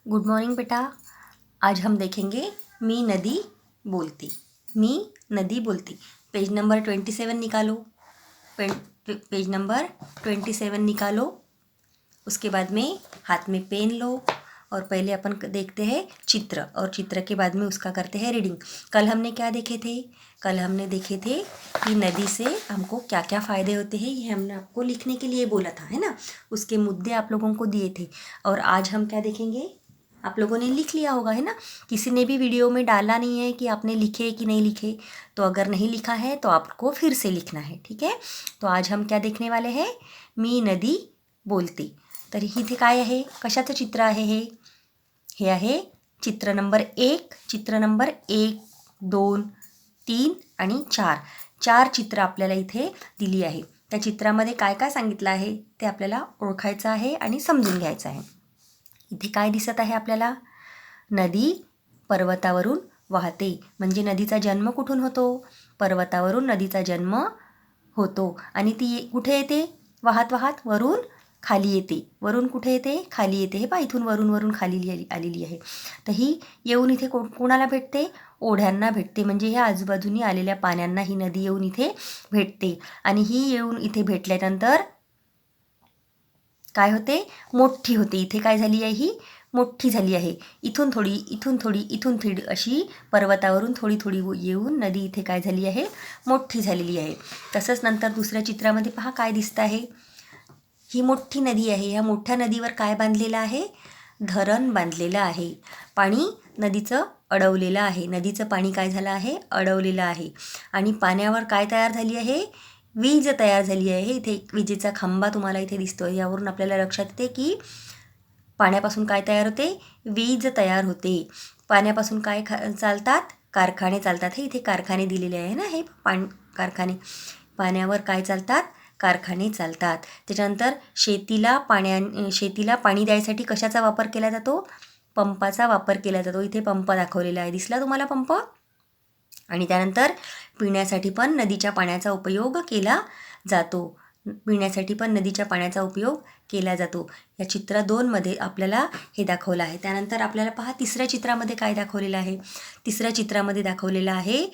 Good morning बेटा। आज हम देखेंगे मी नदी बोलती। मी नदी बोलती। पेज नंबर 27 निकालो। पेज नंबर 27 निकालो। उसके बाद में हाथ में पेन लो और पहले अपन देखते हैं चित्र, और चित्र के बाद में उसका करते हैं रीडिंग। कल हमने क्या देखे थे? कल हमने देखे थे कि नदी से हमको क्या क्या फ़ायदे होते हैं, ये हमने आपको लिखने के लिए बोला था, है ना। उसके मुद्दे आप लोगों को दिए थे। और आज हम क्या देखेंगे? आप लोगों ने लिख लिया होगा, है ना। किसी ने भी वीडियो में डाला नहीं है कि आपने लिखे कि नहीं लिखे, तो अगर नहीं लिखा है तो आपको फिर से लिखना है, ठीक है। तो आज हम क्या देखने वाले हैं? मी नदी बोलते. तर इथे काय आहे? कशाचं चित्र आहे हे? हे आहे चित्र नंबर 1, चित्र नंबर 1, 2, 3 आणि 4. 4 चित्र आपल्याला इथे दिली आहे. त्या चित्रामध्ये काय काय सांगितलं आहे ते आपल्याला ओळखायचं आहे आणि समजून घ्यायचं आहे. इथे काय दिसत आहे आपल्याला? नदी पर्वतावरून वाहते. म्हणजे नदीचा जन्म कुठून होतो? पर्वतावरून नदीचा जन्म होतो. आणि ती कुठे येते? वाहत वाहत वरून खाली येते. वरून कुठे येते? खाली येते. हे पहा, इथून वरून खाली आलेली आहे. तर ही येऊन इथे कोणाला भेटते? ओढ्यांना भेटते. म्हणजे ह्या आजूबाजूनी आलेल्या पाण्यांना ही नदी येऊन इथे भेटते. आणि ही येऊन इथे भेटल्यानंतर काय होते? मोठी होते. इथे काय झाली आहे? ही मोठी झाली आहे. इथून थोडी, इथून थोडी, इथून थोडी अशी पर्वतावरून थोडी थोडी येऊन नदी इथे काय झाली आहे? मोठी झालेली आहे. तसंच नंतर दुसऱ्या चित्रामध्ये पहा काय दिसतं आहे. ही मोठी नदी आहे. ह्या मोठ्या नदीवर काय बांधलेलं आहे? धरण बांधलेलं आहे. पाणी नदीचं अडवलेलं आहे. नदीचं पाणी काय झालं आहे? अडवलेलं आहे. आणि पाण्यावर काय तयार झाली आहे? वीज तयार झाली आहे. इथे एक विजेचा खांबा तुम्हाला इथे दिसतोय. यावरून आपल्याला लक्षात येते की पाण्यापासून काय तयार होते? वीज तयार होते. पाण्यापासून काय चालतात? कारखाने चालतात. हे इथे कारखाने दिलेले आहे ना, हे कारखाने. पाण्यावर काय चालतात? कारखाने चालतात. त्याच्यानंतर शेतीला पाणी द्यायसाठी कशाचा वापर केला जातो? पंपाचा वापर केला जातो. इथे पंप दाखवलेला आहे. दिसला तुम्हाला पंप? आणि त्यानंतर पिण्यासाठी पण नदीच्या पाण्याचा उपयोग केला जातो. पिण्यासाठी पण नदीच्या पाण्याचा उपयोग केला जातो. या चित्र 2मध्ये आपल्याला हे दाखवलं आहे. त्यानंतर आपल्याला पहा तिसऱ्या चित्रामध्ये काय दाखवलेलं आहे. तिसऱ्या चित्रामध्ये दाखवलेलं आहे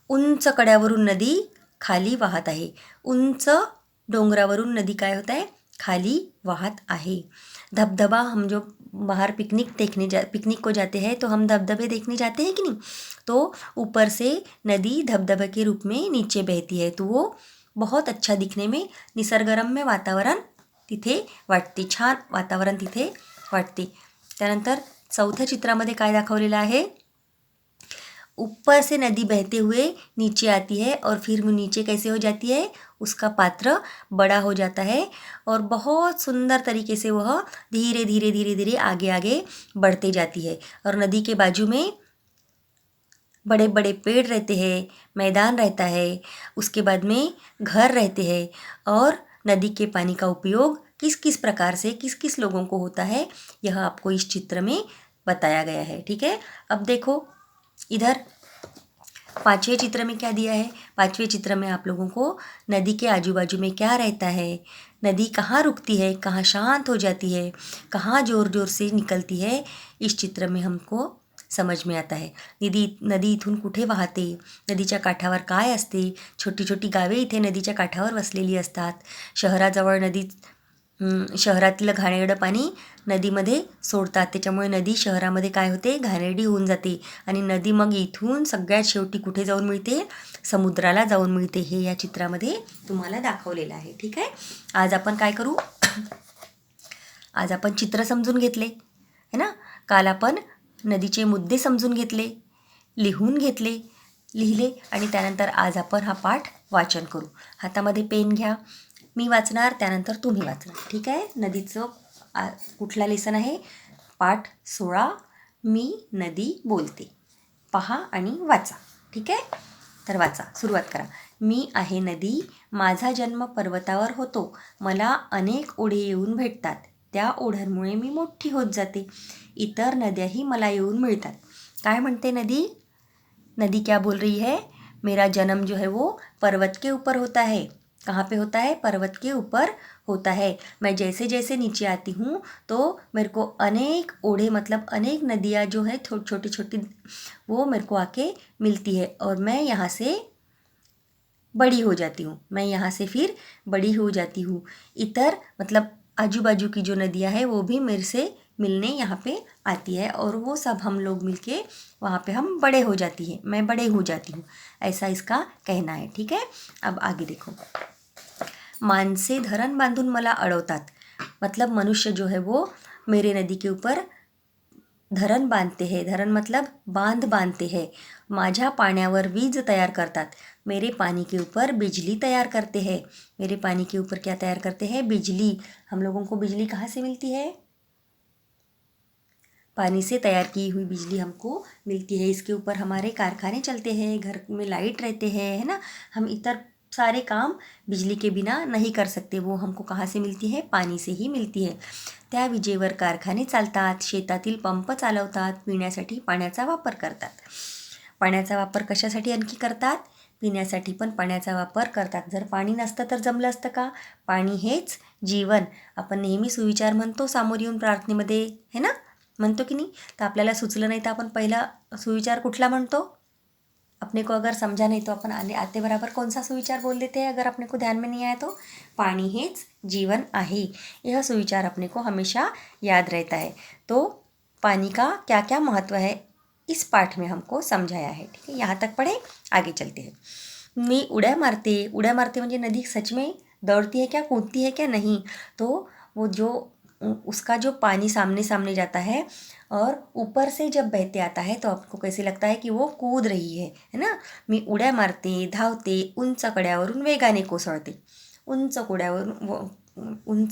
उंच कड्यावरून नदी खाली वाहत आहे. उंच डोंगरावरून नदी काय होत आहे? खाली वाहत आहे. धबधबा, हम जो बाहर पिकनिक को जाते हैं तो हम धबधबे देखने जाते हैं कि नहीं, तो ऊपर से नदी धबधबे के रूप में नीचे बहती है. तो वो बहुत अच्छा दिखने में, निसर्गरम्य वातावरण तिथे वाटते. छान वातावरण तिथे वाटते. त्यानंतर चौथ्या चित्रामध्ये काय दाखवलेलं आहे? ऊपर से नदी बहते हुए नीचे आती है और फिर नीचे कैसे हो जाती है? उसका पात्र बड़ा हो जाता है और बहुत सुंदर तरीके से वह धीरे धीरे धीरे धीरे आगे आगे बढ़ते जाती है. और नदी के बाजू में बड़े बड़े पेड़ रहते हैं, मैदान रहता है, उसके बाद में घर रहते हैं. और नदी के पानी का उपयोग किस किस प्रकार से किस किस लोगों को होता है, यह आपको इस चित्र में बताया गया है. ठीक है. अब देखो इधर 5वें चित्र में क्या दिया है. 5वें चित्र में आप लोगों को नदी के आजू बाजू में क्या रहता है, नदी कहाँ रुकती है, कहाँ शांत हो जाती है, कहाँ ज़ोर ज़ोर से निकलती है, इस चित्र में हमको समज में आता है. नदी इथून कुठे वाहते, नदीच्या काठावर काय असते. छोटी छोटी गावे इथे नदीच्या काठावर वसलेली असतात. शहराजवळ शहरातलं घाणेरडं पाणी नदीमध्ये सोडतात. त्याच्यामुळे नदी शहरामध्ये काय होते? घाणेरडी होऊन जाते. आणि नदी मग इथून सगळ्यात शेवटी कुठे जाऊन मिळते? समुद्राला जाऊन मिळते. हे या चित्रामध्ये तुम्हाला दाखवलेलं आहे. ठीक आहे. आज आपण काय करू? आज आपण चित्र समजून घेतले, है ना. काल आपण नदीचे मुद्दे समजून घेतले, लिहिले आणि त्यानंतर आज आपण हा पाठ वाचन करू. हातामध्ये पेन घ्या. मी वाचणार, त्यानंतर तुम्ही वाचणार. ठीक आहे. नदीचं कुठला लेसन आहे? पाठ 16, मी नदी बोलते. पहा आणि वाचा. ठीक आहे. तर वाचा, सुरुवात करा. मी आहे नदी, माझा जन्म पर्वतावर होतो. मला अनेक ओढे येऊन भेटतात. त्या ओढ्यांमुळे मी मोठी होत जाते. इतर नद्याही मला येऊन मिळतात. काय म्हणते नदी? नदी क्या बोल रही है? मेरा जन्म जो है वो पर्वत के ऊपर होता है. कहाँ पे होता है? पर्वत के ऊपर होता है। मैं जैसे जैसे नीचे आती हूँ तो मेरे को अनेक ओढ़े मतलब अनेक नदियाँ जो है छोटी छोटी वो मेरे को आके मिलती है और मैं यहाँ से बड़ी हो जाती हूँ। मैं यहाँ से फिर बड़ी हो जाती हूँ। इतर मतलब आजू बाजू की जो नदियाँ है वो भी मेरे से मिलने यहाँ पे आती है और वो सब हम लोग मिलके वहाँ पे हम बड़े हो जाती है, मैं बड़े हो जाती हूँ, ऐसा इसका कहना है। ठीक है, अब आगे देखो। माणसे धरण बांधून मला अडवतात, मतलब मनुष्य जो है वो मेरे नदी के ऊपर धरण बांधते हैं। धरण मतलब बांध बांधते हैं। माझ्या पाण्यावर वीज तैयार करतात, मेरे पानी के ऊपर बिजली तैयार करते हैं। मेरे पानी के ऊपर क्या तैयार करते हैं? बिजली। हम लोगों को बिजली कहाँ से मिलती है? पानी से तैयार की हुई बिजली हमको मिलती है। इसके ऊपर हमारे कारखाने चलते हैं, घर में लाइट रहते हैं, है ना। हम इतर सारे काम बिजली के बिना नहीं कर सकते। वो हमको कहाँ से मिलती है? पाणी से ही मिलती है। त्या विजेवर कारखाने चालतात, शेतातील पंप चालवतात, पिण्यासाठी पाण्याचा वापर करतात. पाण्याचा वापर कशासाठी आणखी करतात? पिण्यासाठी पण पाण्याचा वापर करतात. जर पाणी नसतं तर जमलं असतं का? पाणी हेच जीवन. आपण नेहमी सुविचार म्हणतो समोर येऊन प्रार्थनेमध्ये, है ना, म्हणतो की नहीं? तो आपल्याला सुचलं नहीं तो अपन पहला सुविचार कुठला म्हणतो? अपने को अगर समझा नहीं तो अपन आते बराबर कौन सा सुविचार बोल देते हैं अगर अपने को ध्यान में नहीं आया तो? पानी हेच जीवन आहे। यह सुविचार अपने को हमेशा याद रहता है। तो पानी का क्या क्या महत्व है इस पाठ में हमको समझाया है। ठीक है, यहाँ तक पढ़े, आगे चलते हैं। मी उड्या मारते। उड्या मारते म्हणजे नदी सच में दौड़ती है क्या, कूदती है क्या? नहीं। तो वो जो उसका जो पानी सामने सामने जाता है और ऊपर से जब बहते आता है तो आपको कैसे लगता है कि वो कूद रही है ना। मी उड्या मारते, धावते, उंच कड्यावरून वेगाने कोसळते. उंच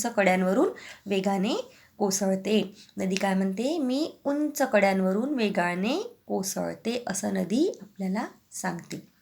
कड्यांवरून वेगाने कोसळते. नदी काय म्हणते? मी उंच कड्यांवरून वेगाने कोसळते, असं नदी आपल्याला सांगते.